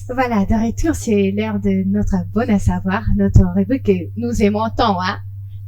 Voilà, de retour, c'est l'heure de notre bon à savoir, notre rubrique que nous aimons tant, hein.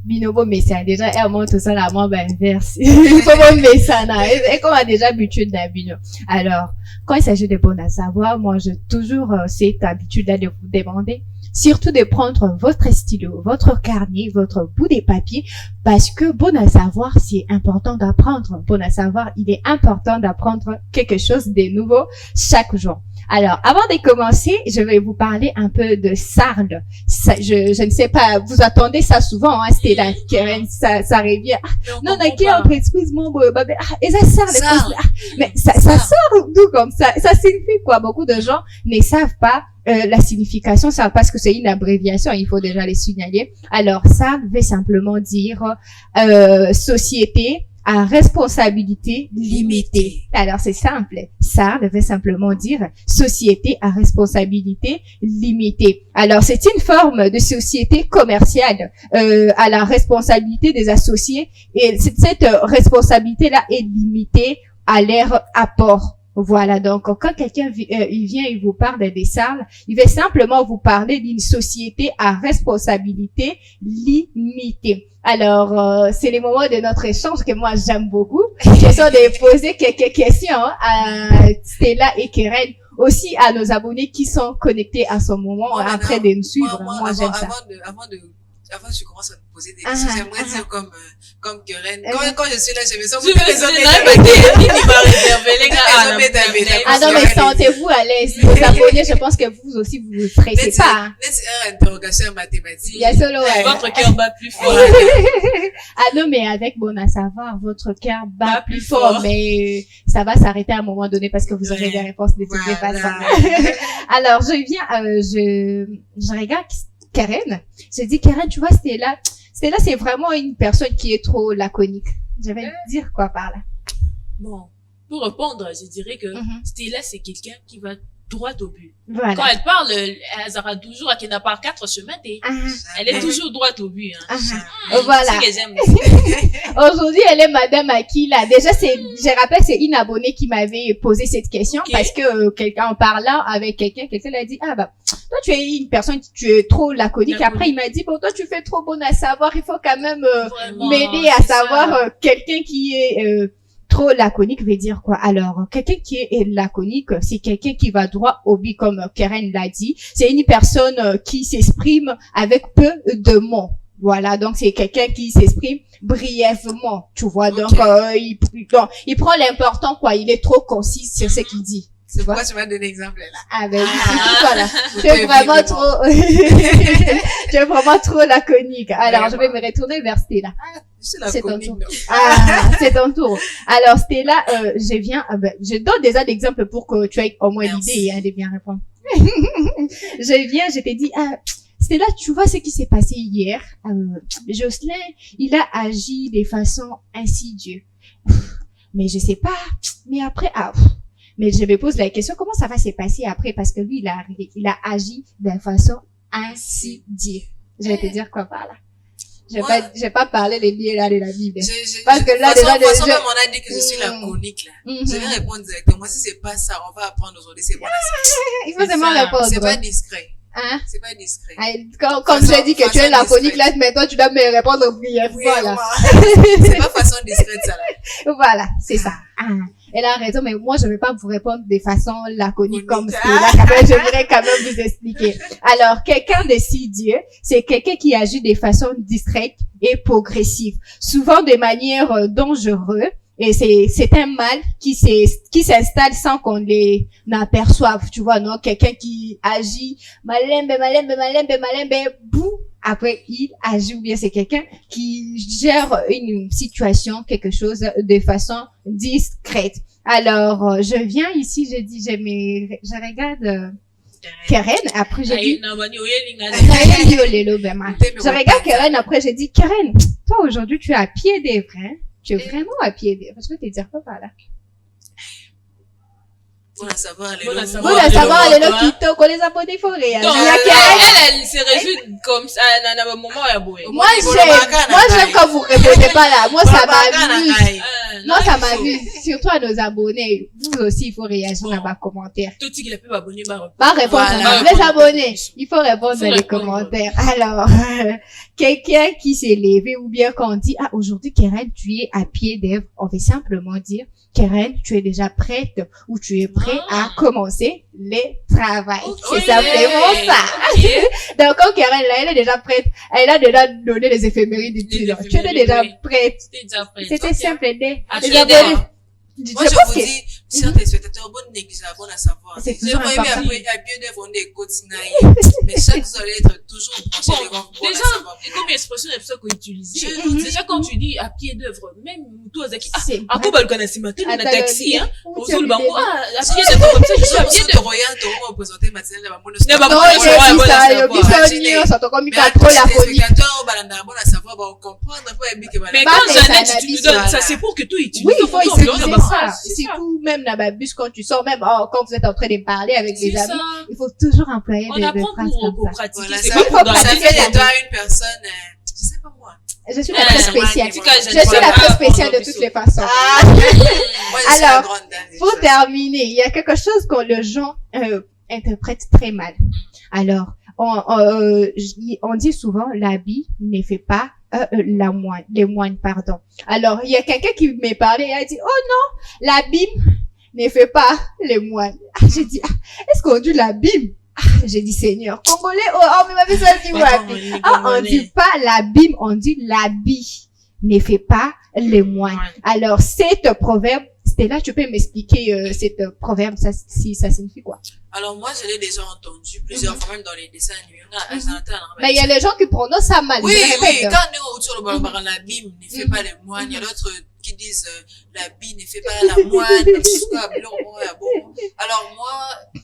Binobo Messa, déjà, elle monte tout ça, la moi, ben, verse. Comment Messa, là, et qu'on a déjà habitude d'un bino. Alors, quand il s'agit de bon à savoir, moi, j'ai toujours cette habitude-là de vous demander, surtout de prendre votre stylo, votre carnet, votre bout de papier, parce que bon à savoir, c'est important d'apprendre. Bon à savoir, il est important d'apprendre quelque chose de nouveau chaque jour. Alors, avant de commencer, je vais vous parler un peu de Sarl. Je ne sais pas, vous attendez ça souvent, hein, c'était la Keren, ça revient. Non, qui entre, excuse-moi, et ça Sarl. Mais ça sort d'où comme ça? Ça signifie quoi? Beaucoup de gens ne savent pas la signification, ça parce que c'est une abréviation, il faut déjà les signaler. Alors, ça veut simplement dire société à responsabilité limitée. Alors, c'est simple. Ça veut simplement dire société à responsabilité limitée. Alors, c'est une forme de société commerciale à la responsabilité des associés et cette responsabilité-là est limitée à leur apport. Voilà, donc quand quelqu'un il vient et vous parle des SARL, il veut simplement vous parler d'une société à responsabilité limitée. Alors, c'est les moments de notre échange que moi j'aime beaucoup. J'essaie de poser quelques questions à Stella et Keren, aussi à nos abonnés qui sont connectés à ce moment en train de nous suivre. Moi j'aime ça. Avant je commence à me poser des questions, j'aimerais dire comme Keren. Quand je suis là, je me sens non, mais sentez-vous à l'aise. Vos abonnés, je pense que vous aussi, vous ne stressez pas. Laisse une interrogation en mathématiques. Votre cœur bat plus fort. Non, mais avec bon à savoir, votre cœur bat plus fort, mais ça va s'arrêter à un moment donné parce que vous aurez des réponses de toutes les façons. Alors, je regarde Keren. Je dis, Keren, tu vois, Stella, c'est vraiment une personne qui est trop laconique. Je vais dire quoi par là? Bon, pour répondre, je dirais que Stella, c'est quelqu'un qui va droit au but. Voilà. Quand elle parle, elle aura toujours, elle n'a pas 4 chemins, elle est toujours droite au but, hein. Voilà. C'est ce que j'aime. Aujourd'hui, elle est Madame Akila. Déjà, je rappelle, c'est une abonnée qui m'avait posé cette question parce que quelqu'un en parlant avec quelqu'un l'a dit, toi, tu es une personne, tu es trop laconique. Après, il m'a dit, toi, tu fais trop bon à savoir. Il faut quand même m'aider à savoir quelqu'un qui est trop laconique veut dire quoi? Alors, quelqu'un qui est laconique, c'est quelqu'un qui va droit au but, comme Keren l'a dit. C'est une personne qui s'exprime avec peu de mots. Voilà, donc c'est quelqu'un qui s'exprime brièvement, tu vois. Donc, il prend l'important, quoi. Il est trop concis sur ce qu'il dit. C'est pourquoi tu m'as donné l'exemple là. Voilà. Tu es vraiment trop, tu es vraiment trop laconique. Alors, je vais me retourner vers Stella. C'est ton tour. C'est ton tour. Alors, Stella, je donne déjà d'exemples pour que tu aies au moins l'idée, de bien répondre. Je t'ai dit, Stella, tu vois ce qui s'est passé hier. Jocelyn, il a agi de façon insidieuse. Mais je sais pas. Mais après, mais je me pose la question, comment ça va se passer après? Parce que lui, il a agi de façon insidieuse. Je vais te dire quoi par là. Je vais pas parler les liens là de la Bible. Parce que là, déjà, on a dit que je suis laconique, là. Je vais répondre directement. Si c'est pas ça, on va apprendre aujourd'hui, c'est bon. Il faut seulement répondre. C'est pas discret. Hein? C'est pas discret. Comme j'ai dit que tu es laconique là, mais toi, tu dois me répondre brièvement. Voilà. C'est pas façon discrète, ça, là. Voilà, c'est ça. Elle a raison, mais moi, je vais pas vous répondre de façon laconique comme ça. Je voudrais quand même vous expliquer. Alors, quelqu'un d'insidieux, c'est quelqu'un qui agit de façon discrète et progressive, souvent de manière dangereuse. Et c'est un mal qui s'installe sans qu'on les n'aperçoive, tu vois, non? Quelqu'un qui agit malembe, boum. Après, il agit, ou bien c'est quelqu'un qui gère une situation, quelque chose de façon discrète. Alors, je viens ici, je regarde Keren, après j'ai dit, je regarde Keren, après j'ai dit, Keren, toi aujourd'hui tu es à pied d'œuvre, hein? Tu es vraiment à pied d'œuvre. Je vais te dire quoi par là? Bon à savoir, les Bon à lots. savoir. Bon à savoir, les Toi. gens qui t'ont, qu'on les abonnés, il faut réagir. Donc, Il y a qu'à- elle se résout comme ça, dans un moment, il y a beau. Moi, j'aime quand vous répondez pas là. Moi, ça m'amuse. Moi, ça m'amuse. Surtout à nos abonnés. Vous aussi, il faut réagir dans les commentaires. Tout ce qu'il a pu m'abonner, Pas répondre Voilà. les abonnés. Il faut répondre Faut dans les répondre. commentaires. Alors, quelqu'un qui s'est levé ou bien qu'on dit, ah, aujourd'hui, Keren, tu es à pied d'œuvre. On va simplement dire, Keren, tu es déjà prête ou tu es prêt à commencer les travail. Ok. C'est simplement ça. Ok. Donc, quand Keren, là, elle est déjà prête. Elle a déjà donné les éphémérides du Les temps. Tu es éphémérides, déjà oui. prête. C'était déjà prêt. C'était Ok. simple, les À les pied abonnés. d'œuvre. Moi, je pense vous que- dis, chers téléspectateurs, bonne négligeable, bon à savoir. C'est J'ai toujours pas aimé important. après, à bien d'œuvre, on est quotinaï. Mais chaque vous allez être toujours branché les grands, bon à Déjà, savoir. et comme expression est ça qu'on utilise. Je Mhm. Déjà, quand tu dis à pied d'œuvre, même toi, Zaki, ah, C'est à quoi va le connaître matin, dans Attends, taxi, hein, oui, au tu as sol, vu bango, des- ah, à pied d'œuvre, comme ça, je suis à pied Sur d'œuvre. Royal, tu vas représenter Mathilde, la bonne Ne va Non, pas il jouer à y bon a à ça, il y a savoir. ça, Imaginez. on s'entend comme il Mais à contrôle tous la les police. spectateurs, balanda, bon à savoir, va comprendre un peu, et bien que Mais balanda. quand mais ça Jeannette, n'a tu dit nous donnes, ça. ça, c'est pour que toi, utilises. Oui, il faut ton utiliser environnement. ça. C'est C'est ça. tout, même dans ma bus, quand tu sors, même quand vous êtes en train de parler avec C'est des amis, ça. il faut toujours employer On des apprend phrases pour comme ça. pratiquer. Voilà, C'est ça, pas pour faut ça gagner. fait de toi une personne, je sais pas moi. Je suis Ouais, la très c'est vrai, spéciale. en tout cas, Je suis la très spéciale de toutes les façons. Moi, je suis la Alors, grande dame. Pour terminer, il y a quelque chose que les gens interprètent très mal. Alors, on dit souvent l'habit ne fait pas les moines, pardon. Alors, il y a quelqu'un qui m'est parlé et a dit, oh non, l'abîme ne fait pas les moines. Ah, j'ai dit, est-ce qu'on dit l'abîme? Ah, j'ai dit, Seigneur, Congolais, mais ma vie, ça dit, ouais. Ah, on dit pas l'abîme, on dit l'habit ne fait pas les moines. Alors, cette proverbe, c'était là, tu peux m'expliquer cette proverbe, ça signifie quoi? Alors, moi, je l'ai déjà entendu plusieurs fois, même dans les dessins animés. Mais il y a les gens qui prononcent ça mal. Oui, je oui, répète. quand nous, autour de Barbara, la bim ne fait pas les moines. Il y a d'autres qui disent, la bim ne fait pas la moine. Alors, moi,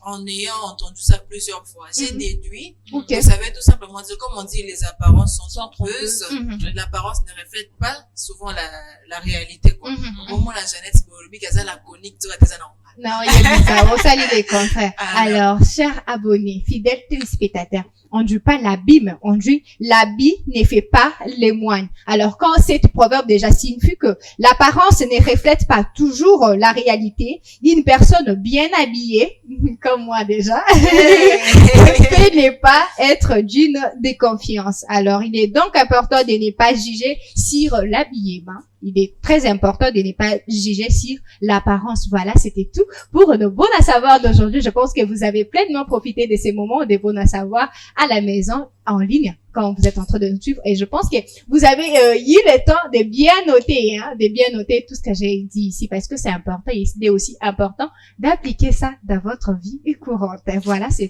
en ayant entendu ça plusieurs fois, j'ai déduit, Ok. que ça veut tout simplement dire, comme on dit, les apparences sont trompeuses. Mhm. L'apparence ne reflète pas souvent la réalité, quoi. Mhm. Au moins, la Jeannette, Bolobi, qu'elle a la conique, tu vois, t'es un normal. Non, il y a dit ça. On salue les contraires. Ah, Alors, chers abonnés, fidèles téléspectateurs, on dit pas l'abîme, on dit l'habit ne fait pas les moines. Alors, quand cette proverbe déjà signifie que l'apparence ne reflète pas toujours la réalité, une personne bien habillée, comme moi déjà, peut ne pas être digne de confiance. Alors, il est donc important de ne pas juger sur l'habillement. Il est très important de ne pas juger sur l'apparence. Voilà, c'était tout pour nos bons à savoir d'aujourd'hui. Je pense que vous avez pleinement profité de ces moments de bons à savoir à la maison, en ligne, quand vous êtes en train de nous suivre. Et je pense que vous avez eu le temps de bien noter tout ce que j'ai dit ici, parce que c'est important. Il est aussi important d'appliquer ça dans votre vie courante. Voilà, c'est tout.